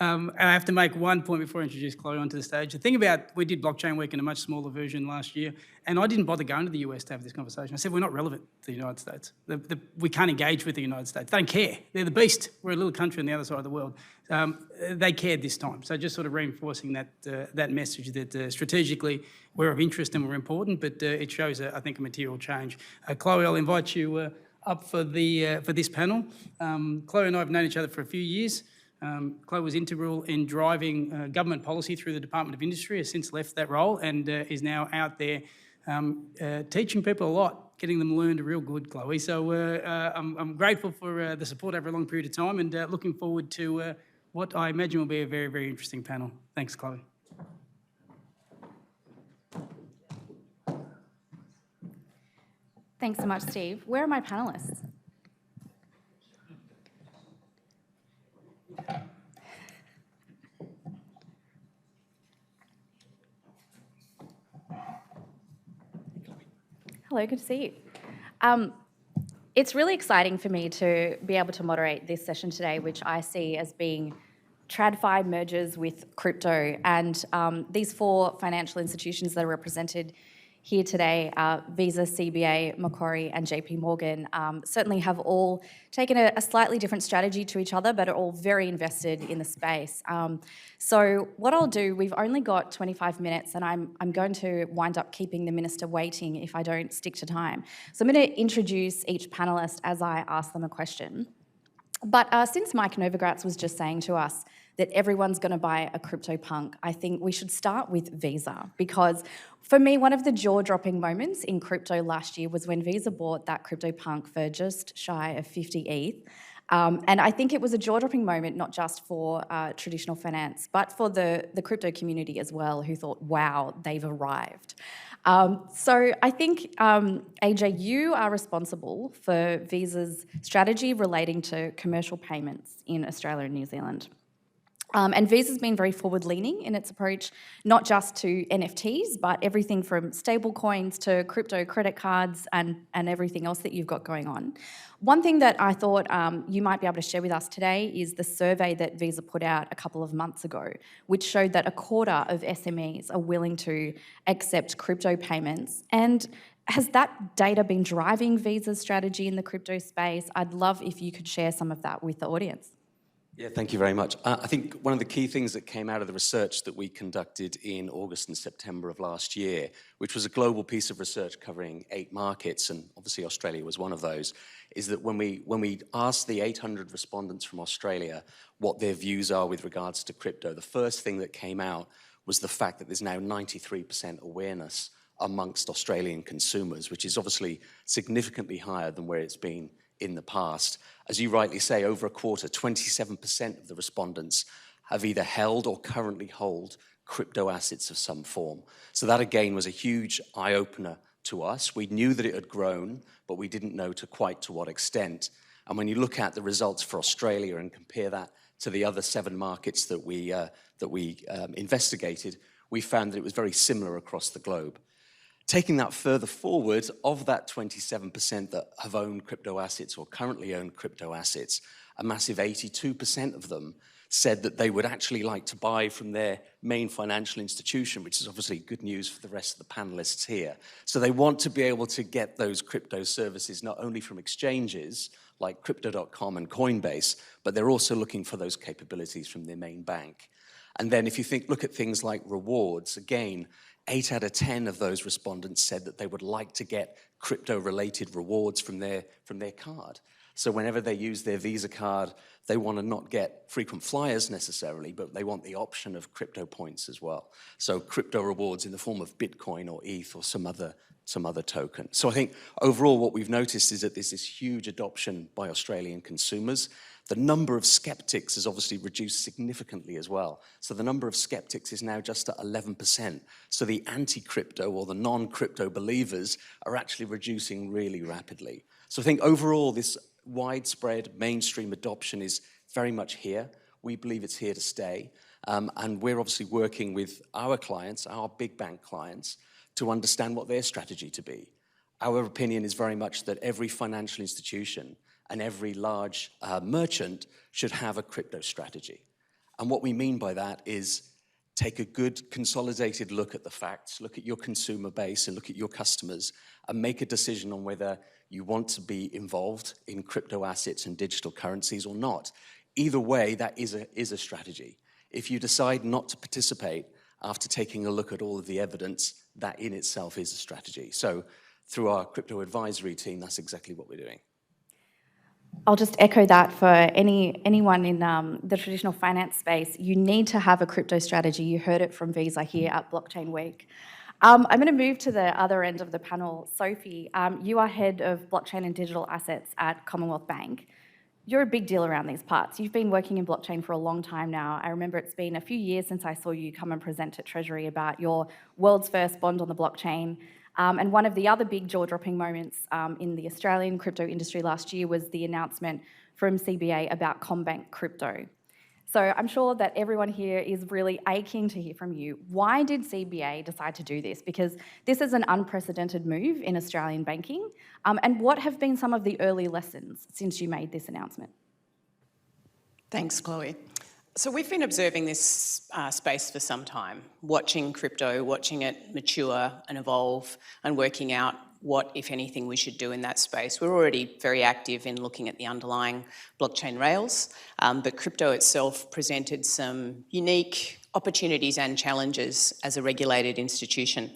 And I have to make one point before I introduce Chloe onto the stage. The thing about, we did blockchain week in a much smaller version last year, and I didn't bother going to the US to have this conversation. I said, we're not relevant to the United States. We can't engage with the United States. They don't care. They're the beast. We're a little country on the other side of the world. They cared this time. So just sort of reinforcing that message that strategically we're of interest and we're important, but it shows, I think, a material change. Chloe, I'll invite you up for this panel. Chloe and I have known each other for a few years. Chloe was integral in driving government policy through the Department of Industry, has since left that role and is now out there teaching people a lot, getting them learned real good, Chloe. So I'm grateful for the support over a long period of time and looking forward to what I imagine will be a very, very interesting panel. Thanks, Chloe. Thanks so much, Steve. Where are my panellists? Hello, good to see you. It's really exciting for me to be able to moderate this session today, which I see as being TradFi mergers with crypto. And these four financial institutions that are represented here today, Visa, CBA, Macquarie and JP Morgan, certainly have all taken a slightly different strategy to each other, but are all very invested in the space. So what I'll do, we've only got 25 minutes and I'm going to wind up keeping the minister waiting if I don't stick to time. So I'm going to introduce each panellist as I ask them a question. But since Mike Novogratz was just saying to us that everyone's going to buy a crypto punk, I think we should start with Visa, because for me, one of the jaw-dropping moments in crypto last year was when Visa bought that crypto punk for just shy of 50 ETH. And I think it was a jaw-dropping moment, not just for traditional finance, but for the crypto community as well, who thought, wow, they've arrived. So I think, AJ, you are responsible for Visa's strategy relating to commercial payments in Australia and New Zealand. And Visa's been very forward-leaning in its approach, not just to NFTs, but everything from stable coins to crypto credit cards and everything else that you've got going on. One thing that I thought you might be able to share with us today is the survey that Visa put out a couple of months ago, which showed that a quarter of SMEs are willing to accept crypto payments. And has that data been driving Visa's strategy in the crypto space? I'd love if you could share some of that with the audience. Yeah, thank you very much. I think one of the key things that came out of the research that we conducted in August and September of last year, which was a global piece of research covering 8 markets, and obviously Australia was one of those, is that when we asked the 800 respondents from Australia what their views are with regards to crypto, the first thing that came out was the fact that there's now 93% awareness amongst Australian consumers, which is obviously significantly higher than where it's been in the past. As you rightly say, over a quarter, 27% of the respondents have either held or currently hold crypto assets of some form. So that again was a huge eye-opener to us. We knew that it had grown, but we didn't know quite to what extent. And when you look at the results for Australia and compare that to the other 7 markets that we investigated, we found that it was very similar across the globe. Taking that further forward, of that 27% that have owned crypto assets or currently own crypto assets, a massive 82% of them said that they would actually like to buy from their main financial institution, which is obviously good news for the rest of the panelists here. So they want to be able to get those crypto services not only from exchanges like Crypto.com and Coinbase, but they're also looking for those capabilities from their main bank. And then if you look at things like rewards, again, 8 out of 10 of those respondents said that they would like to get crypto-related rewards from their card. So whenever they use their Visa card, they want to not get frequent flyers necessarily, but they want the option of crypto points as well. So crypto rewards in the form of Bitcoin or ETH or some other token. So I think overall what we've noticed is that there's this huge adoption by Australian consumers. The number of skeptics has obviously reduced significantly as well. So the number of skeptics is now just at 11%. So the anti-crypto or the non-crypto believers are actually reducing really rapidly. So I think overall this widespread mainstream adoption is very much here. We believe it's here to stay. And we're obviously working with our clients, our big bank clients, to understand what their strategy to be. Our opinion is very much that every financial institution and every large merchant should have a crypto strategy. And what we mean by that is take a good consolidated look at the facts, look at your consumer base and look at your customers, and make a decision on whether you want to be involved in crypto assets and digital currencies or not. Either way, that is a strategy. If you decide not to participate after taking a look at all of the evidence, that in itself is a strategy. So through our crypto advisory team, that's exactly what we're doing. I'll just echo that for anyone in the traditional finance space. You need to have a crypto strategy. You heard it from Visa here at Blockchain Week. I'm going to move to the other end of the panel. Sophie, you are head of blockchain and digital assets at Commonwealth Bank. You're a big deal around these parts. You've been working in blockchain for a long time now. I remember it's been a few years since I saw you come and present at Treasury about your world's first bond on the blockchain. And one of the other big jaw-dropping moments in the Australian crypto industry last year was the announcement from CBA about Commbank crypto. So I'm sure that everyone here is really aching to hear from you. Why did CBA decide to do this? Because this is an unprecedented move in Australian banking. And what have been some of the early lessons since you made this announcement? Thanks, Chloe. So we've been observing this space for some time, watching crypto, watching it mature and evolve and working out what, if anything, we should do in that space. We're already very active in looking at the underlying blockchain rails, but crypto itself presented some unique opportunities and challenges as a regulated institution.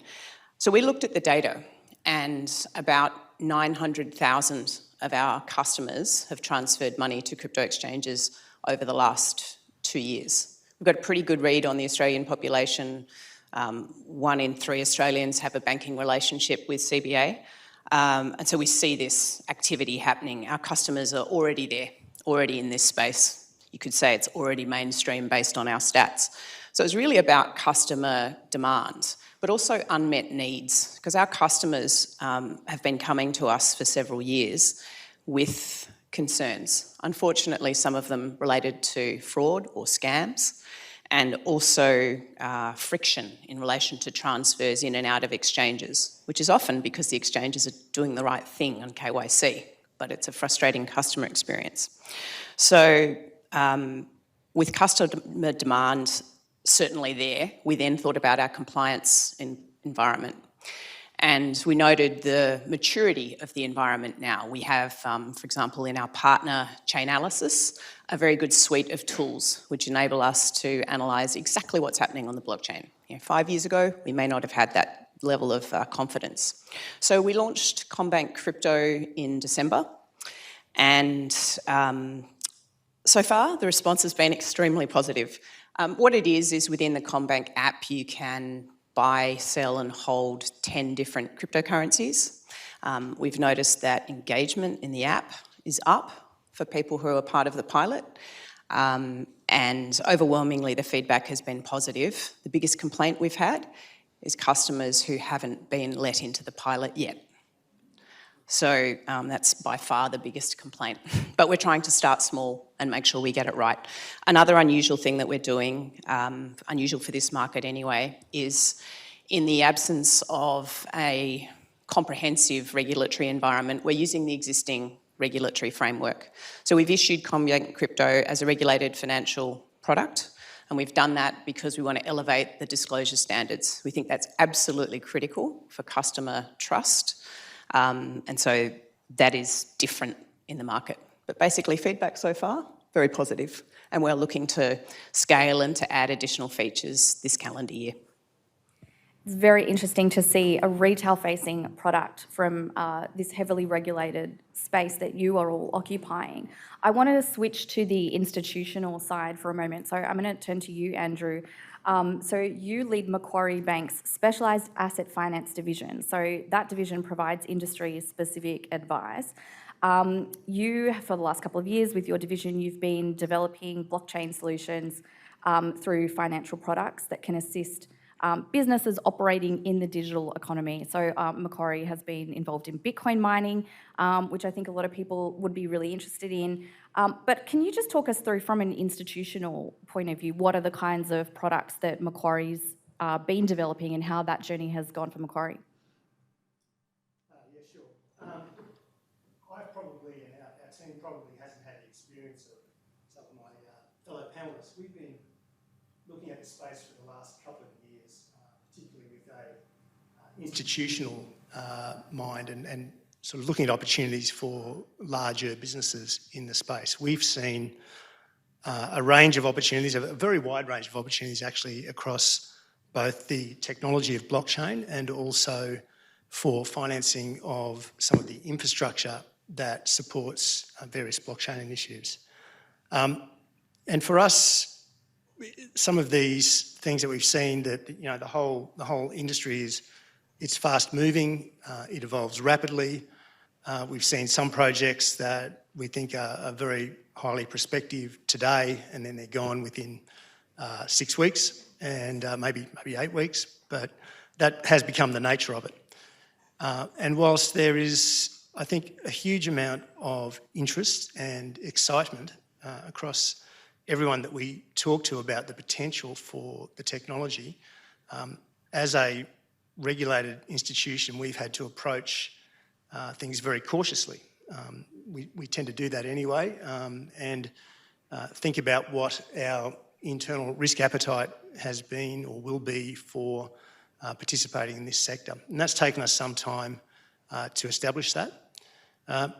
So we looked at the data, and about 900,000 of our customers have transferred money to crypto exchanges over the last 2 years. We've got a pretty good read on the Australian population. 1 in 3 Australians have a banking relationship with CBA. And so we see this activity happening. Our customers are already there, already in this space. You could say it's already mainstream based on our stats. So it's really about customer demand, but also unmet needs, because our customers have been coming to us for several years with concerns. Unfortunately, some of them related to fraud or scams, and also friction in relation to transfers in and out of exchanges, which is often because the exchanges are doing the right thing on KYC, but it's a frustrating customer experience. So with customer demand certainly there, we then thought about our compliance environment. And we noted the maturity of the environment now. We have, for example, in our partner Chainalysis, a very good suite of tools which enable us to analyse exactly what's happening on the blockchain. 5 years ago, we may not have had that level of confidence. So we launched Commbank Crypto in December, and so far the response has been extremely positive. What it is within the Commbank app you can buy, sell and hold 10 different cryptocurrencies. We've noticed that engagement in the app is up for people who are part of the pilot, and overwhelmingly the feedback has been positive. The biggest complaint we've had is customers who haven't been let into the pilot yet. So that's by far the biggest complaint. But we're trying to start small and make sure we get it right. Another unusual thing that we're doing, unusual for this market anyway, is in the absence of a comprehensive regulatory environment, we're using the existing regulatory framework. So we've issued Commbank Crypto as a regulated financial product, and we've done that because we want to elevate the disclosure standards. We think that's absolutely critical for customer trust. And so that is different in the market. But basically feedback so far, very positive. And we're looking to scale and to add additional features this calendar year. It's very interesting to see a retail-facing product from this heavily regulated space that you are all occupying. I wanted to switch to the institutional side for a moment. So I'm going to turn to you, Andrew. So you lead Macquarie Bank's Specialised Asset Finance division. So that division provides industry-specific advice. You, for the last couple of years with your division, you've been developing blockchain solutions through financial products that can assist businesses operating in the digital economy. So Macquarie has been involved in Bitcoin mining, which I think a lot of people would be really interested in. But can you just talk us through, from an institutional point of view, what are the kinds of products that Macquarie's been developing and how that journey has gone for Macquarie? Yeah, sure. I've probably, and our team probably hasn't had the experience of some of my fellow panellists. We've been looking at the space for the last couple of years, particularly with a institutional mind and sort of looking at opportunities for larger businesses in the space. We've seen a range of opportunities, a very wide range of opportunities actually, across both the technology of blockchain and also for financing of some of the infrastructure that supports various blockchain initiatives. And for us, some of these things that we've seen, that the whole industry it's fast moving, it evolves rapidly. We've seen some projects that we think are very highly prospective today, and then they're gone within 6 weeks and maybe 8 weeks, but that has become the nature of it. And whilst there is, I think, a huge amount of interest and excitement across everyone that we talk to about the potential for the technology, as a regulated institution, we've had to approach things very cautiously. We tend to do that anyway, and think about what our internal risk appetite has been or will be for participating in this sector. And that's taken us some time to establish that. But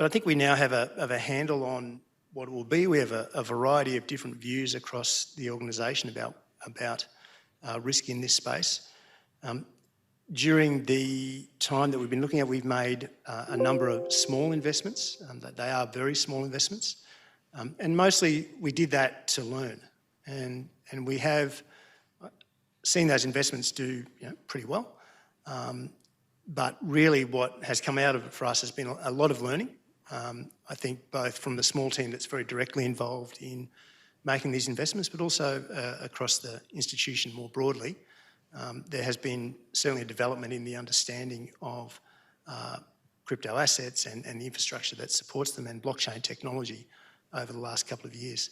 I think we now have a handle on what it will be. We have a variety of different views across the organisation about risk in this space. During the time that we've been looking at, we've made a number of small investments. They are very small investments. And mostly we did that to learn. And we have seen those investments do pretty well. But really what has come out of it for us has been a lot of learning. I think both from the small team that's very directly involved in making these investments, but also across the institution more broadly. There has been certainly a development in the understanding of crypto assets and the infrastructure that supports them and blockchain technology over the last couple of years.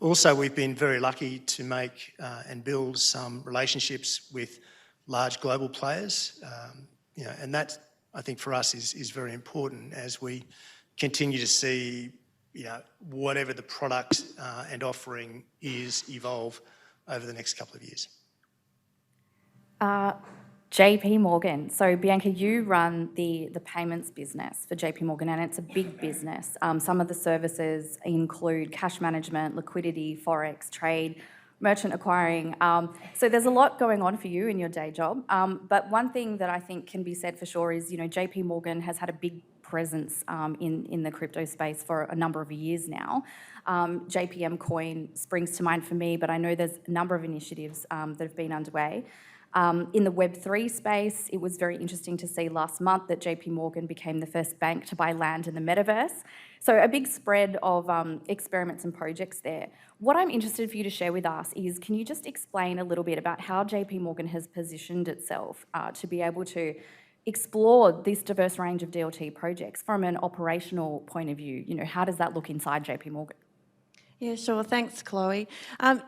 Also, we've been very lucky to make and build some relationships with large global players, and that, I think, for us is very important as we continue to see whatever the product and offering is evolve over the next couple of years. JP Morgan. So Bianca, you run the payments business for JP Morgan, and it's a big business. Some of the services include cash management, liquidity, forex, trade, merchant acquiring. So there's a lot going on for you in your day job. But one thing that I think can be said for sure is, JP Morgan has had a big presence in the crypto space for a number of years now. JPM Coin springs to mind for me, but I know there's a number of initiatives that have been underway. In the Web3 space, it was very interesting to see last month that JP Morgan became the first bank to buy land in the metaverse. So a big spread of experiments and projects there. What I'm interested for you to share with us is, can you just explain a little bit about how JP Morgan has positioned itself to be able to explore this diverse range of DLT projects from an operational point of view? How does that look inside JP Morgan? Yeah, sure. Thanks, Chloe.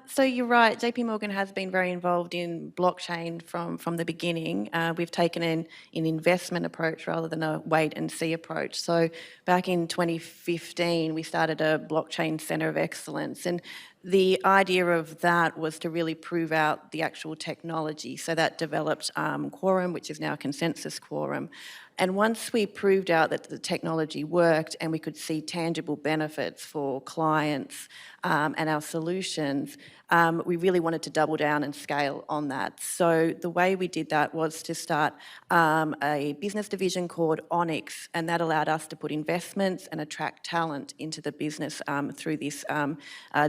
So you're right, JP Morgan has been very involved in blockchain from the beginning. We've taken an investment approach rather than a wait and see approach. So back in 2015, we started a blockchain centre of excellence, and the idea of that was to really prove out the actual technology. So that developed Quorum, which is now Consensus Quorum. And once we proved out that the technology worked and we could see tangible benefits for clients and our solutions, we really wanted to double down and scale on that. So the way we did that was to start a business division called Onyx, and that allowed us to put investments and attract talent into the business through this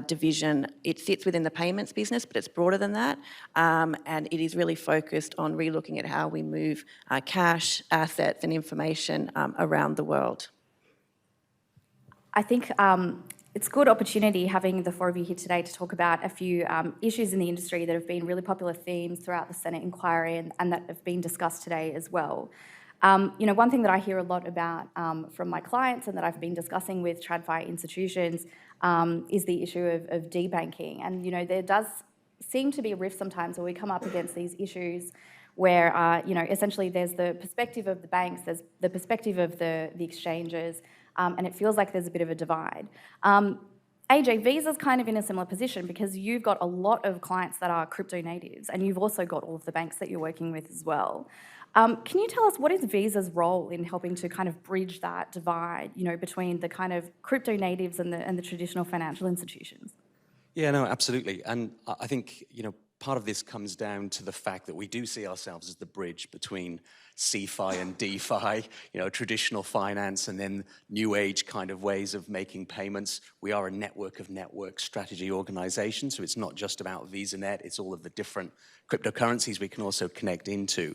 division. It sits within the payments business, but it's broader than that, and it is really focused on relooking at how we move cash, assets and information around the world. I think it's a good opportunity having the four of you here today to talk about a few issues in the industry that have been really popular themes throughout the Senate inquiry and that have been discussed today as well. One thing that I hear a lot about from my clients and that I've been discussing with TradFi institutions is the issue of debanking. And, there does seem to be a rift sometimes where we come up against these issues where, essentially there's the perspective of the banks, there's the perspective of the exchanges, and it feels like there's a bit of a divide. AJ, Visa's kind of in a similar position because you've got a lot of clients that are crypto natives, and you've also got all of the banks that you're working with as well. Can you tell us what is Visa's role in helping to kind of bridge that divide, between the kind of crypto natives and the traditional financial institutions? Yeah, no, absolutely. And I think, part of this comes down to the fact that we do see ourselves as the bridge between CFI and DeFi, traditional finance and then new age kind of ways of making payments. We are a network of network strategy organizations, so it's not just about VisaNet, it's all of the different cryptocurrencies we can also connect into.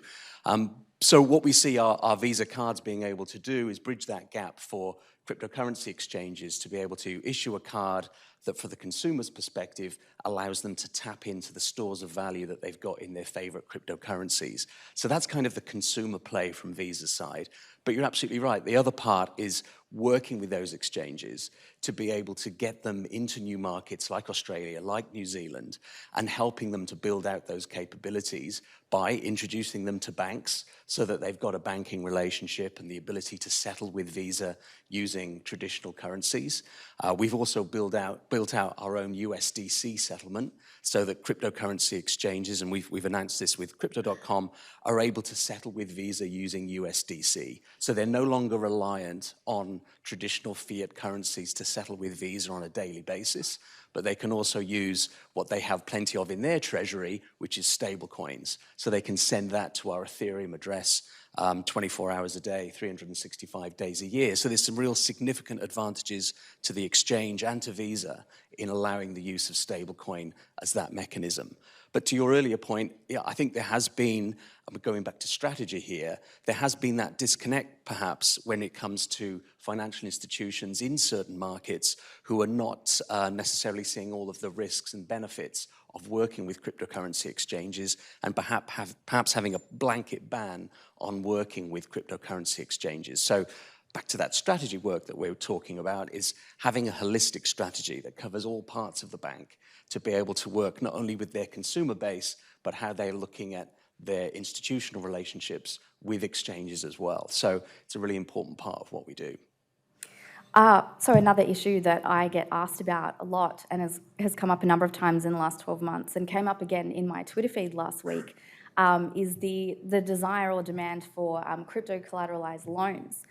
So what we see our Visa cards being able to do is bridge that gap for cryptocurrency exchanges to be able to issue a card that, for the consumer's perspective, allows them to tap into the stores of value that they've got in their favorite cryptocurrencies. So that's kind of the consumer play from Visa's side. But you're absolutely right. The other part is working with those exchanges to be able to get them into new markets like Australia, like New Zealand, and helping them to build out those capabilities by introducing them to banks so that they've got a banking relationship and the ability to settle with Visa using traditional currencies. We've also built out our own USDC settlement so that cryptocurrency exchanges, and we've announced this with Crypto.com, are able to settle with Visa using USDC. So they're no longer reliant on traditional fiat currencies to settle with Visa on a daily basis, but they can also use what they have plenty of in their treasury, which is stable coins. So they can send that to our Ethereum address 24 hours a day, 365 days a year. So there's some real significant advantages to the exchange and to Visa in allowing the use of stablecoin as that mechanism. But to your earlier point, I think there has been, going back to strategy here, there has been that disconnect perhaps when it comes to financial institutions in certain markets who are not necessarily seeing all of the risks and benefits of working with cryptocurrency exchanges and perhaps having a blanket ban on working with cryptocurrency exchanges. So back to that strategy work that we were talking about is having a holistic strategy that covers all parts of the bank to be able to work not only with their consumer base, but how they're looking at their institutional relationships with exchanges as well. So it's a really important part of what we do. So another issue that I get asked about a lot and has come up a number of times in the last 12 months and came up again in my Twitter feed last week is the desire or demand for crypto collateralized loans.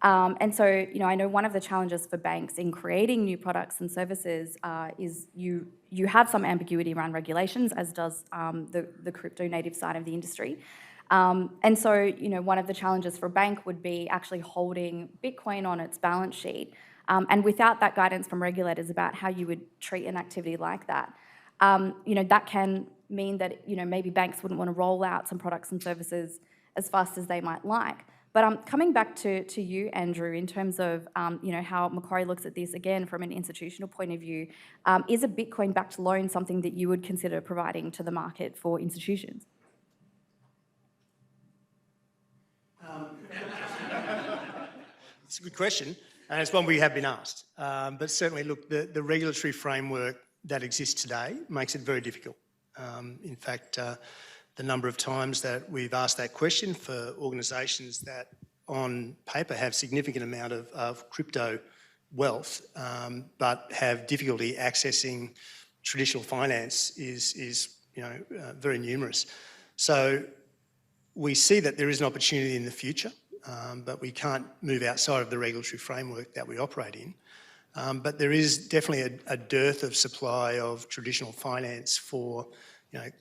And so, I know one of the challenges for banks in creating new products and services is you have some ambiguity around regulations, as does the crypto native side of the industry. And so, one of the challenges for a bank would be actually holding Bitcoin on its balance sheet. And without that guidance from regulators about how you would treat an activity like that, that can mean that, maybe banks wouldn't want to roll out some products and services as fast as they might like. But coming back to you, Andrew, in terms of how Macquarie looks at this again from an institutional point of view, is a Bitcoin-backed loan something that you would consider providing to the market for institutions? It's a good question, and it's one we have been asked. But certainly, look, the regulatory framework that exists today makes it very difficult. In fact, the number of times that we've asked that question for organisations that on paper have significant amount of crypto wealth but have difficulty accessing traditional finance is very numerous. So we see that there is an opportunity in the future, but we can't move outside of the regulatory framework that we operate in. But there is definitely a dearth of supply of traditional finance for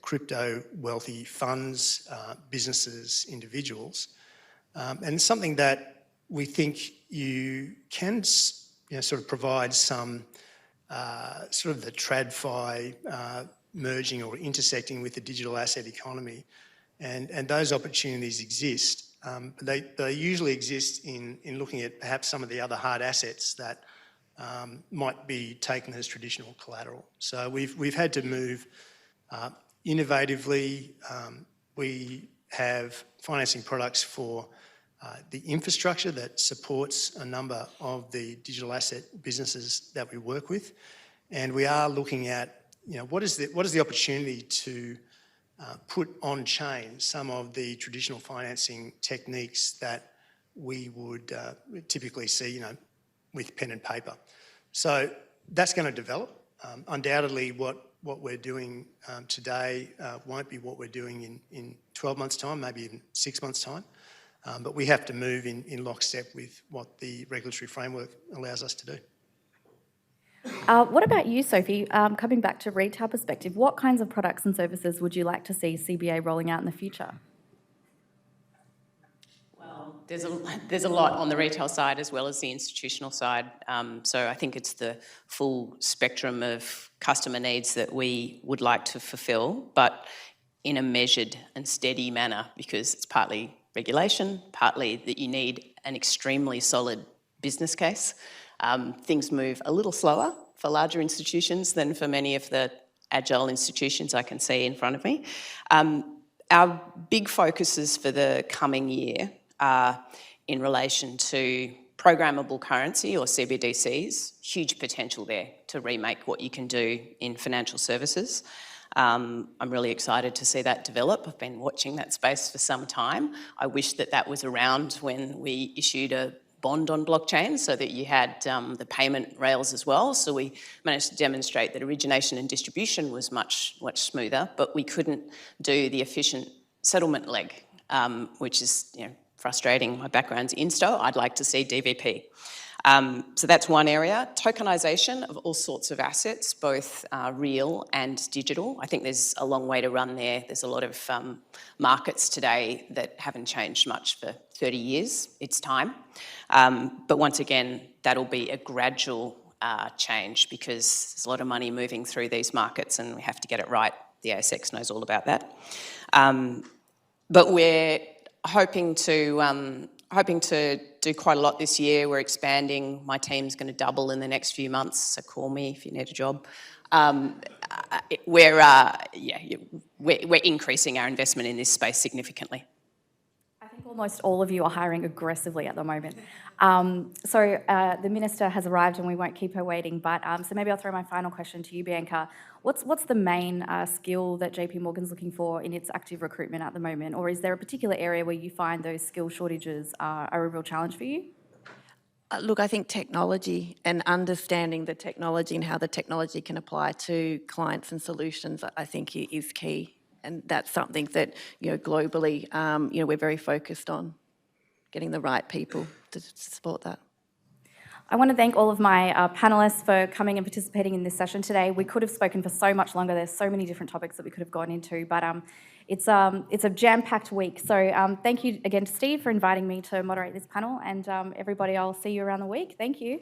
crypto wealthy funds, businesses, individuals. And it's something that we think you can sort of provide some sort of the TradFi merging or intersecting with the digital asset economy. And those opportunities exist. But they usually exist in looking at perhaps some of the other hard assets that might be taken as traditional collateral. So we've had to move innovatively. We have financing products for the infrastructure that supports a number of the digital asset businesses that we work with, and we are looking at what is the opportunity to put on chain some of the traditional financing techniques that we would typically see with pen and paper. So That's going to develop. Undoubtedly, what we're doing today won't be what we're doing in 12 months' time, maybe in 6 months' time. But we have to move in lockstep with what the regulatory framework allows us to do. What about you, Sophie? Coming back to retail perspective, what kinds of products and services would you like to see CBA rolling out in the future? Well, there's a lot on the retail side as well as the institutional side. So I think it's the full spectrum of customer needs that we would like to fulfil, but in a measured and steady manner, because it's partly regulation, partly that you need an extremely solid business case. Things move a little slower for larger institutions than for many of the agile institutions I can see in front of me. Our big focuses for the coming year are in relation to programmable currency or CBDCs, huge potential there to remake what you can do in financial services. I'm really excited to see that develop. I've been watching that space for some time. I wish that was around when we issued a bond on blockchain so that you had the payment rails as well. So we managed to demonstrate that origination and distribution was much smoother, but we couldn't do the efficient settlement leg, which is frustrating. My background's insto. I'd like to see DVP. So that's one area. Tokenisation of all sorts of assets, both real and digital. I think there's a long way to run there. There's a lot of markets today that haven't changed much for 30 years. It's time. But once again, that'll be a gradual change because there's a lot of money moving through these markets and we have to get it right. The ASX knows all about that. But we're hoping to do quite a lot this year. We're expanding. My team's going to double in the next few months, so call me if you need a job. We're increasing our investment in this space significantly. I think almost all of you are hiring aggressively at the moment. The Minister has arrived and we won't keep her waiting, but so maybe I'll throw my final question to you, Bianca. What's the main skill that JP Morgan's looking for in its active recruitment at the moment? Or is there a particular area where you find those skill shortages are a real challenge for you? Look, I think technology and understanding the technology and how the technology can apply to clients and solutions, I think is key. And that's something that, globally, we're very focused on, getting the right people to support that. I want to thank all of my panellists for coming and participating in this session today. We could have spoken for so much longer. There's so many different topics that we could have gone into, but it's a jam-packed week. So thank you again to Steve for inviting me to moderate this panel, and everybody, I'll see you around the week. Thank you.